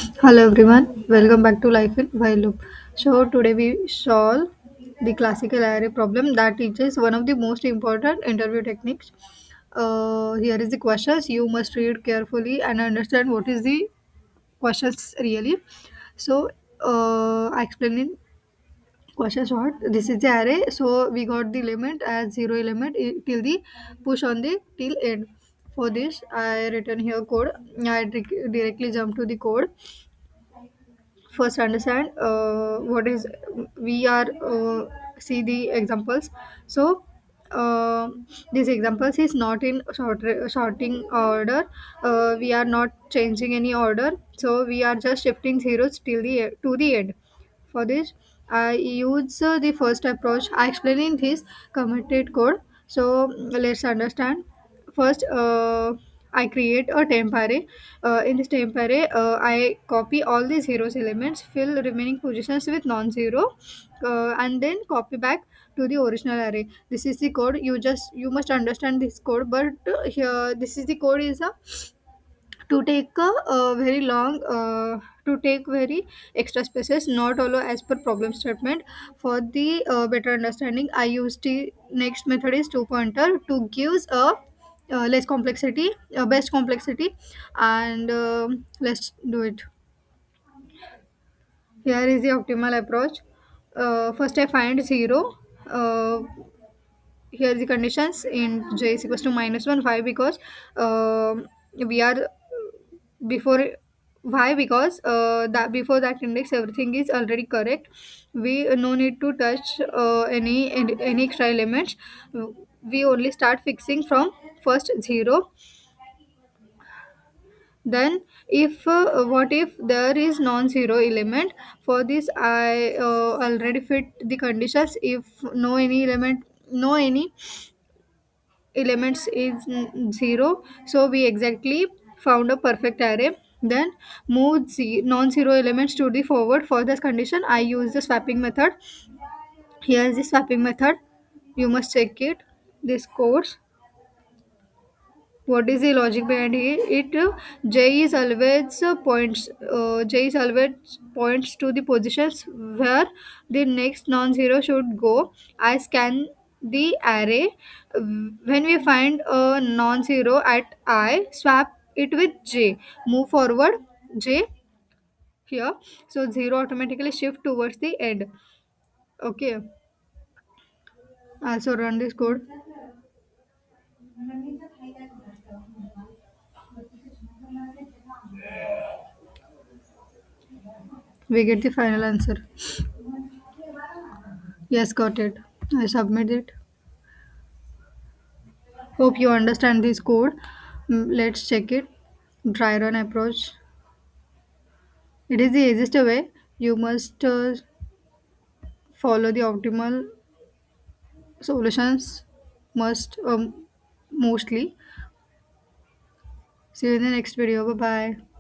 Hello everyone, welcome back to Life in While Loop. So today we solve the classical array problem that teaches one of the most important interview techniques. Here is the questions. You must read carefully and understand what is the questions really. So I explain in question short. This is the array. So we got the element as zero element till the push on the till end. For this, I written here code. I directly jump to the code. First understand what is we are see the examples. So uh, these examples is not in sorting order. We are not changing any order, so we are just shifting zeros till the to the end. For this, I use the first approach. I explain in this committed code. So let's understand. First, I create a temp array. In this temp array, I copy all the zeros elements, fill remaining positions with non-zero, and then copy back to the original array. This is the code. You must understand this code. But here, this is the code is a to take a very long to take very extra spaces, not allow as per problem statement. For the better understanding, I use the next method is two pointer to gives a less complexity, best complexity, and let's do it. Here is the optimal approach. First I find zero. Here the conditions in j is equals to minus 1. Why? Because we are before. Why? Because that before that index everything is already correct. We no need to touch any extra elements. We only start fixing from first zero. Then if what if there is non-zero element? For this I already fit the conditions. If no any element, no any elements is zero, so we exactly found a perfect array. Then move non-zero elements to the forward. For this condition I use the swapping method. Here is the swapping method. You must check it, this codes. What is the logic behind it? J is always points to the positions where the next non-zero should go. I scan the array. When we find a non-zero at I, swap it with j, move forward j here, so zero automatically shift towards the end. Okay, also run this code. We get the final answer. Yes, got it. I submit it. Hope you understand this code. Let's check it. Dry run approach. It is the easiest way. You must follow the optimal solutions. Must mostly. See you in the next video. Bye bye.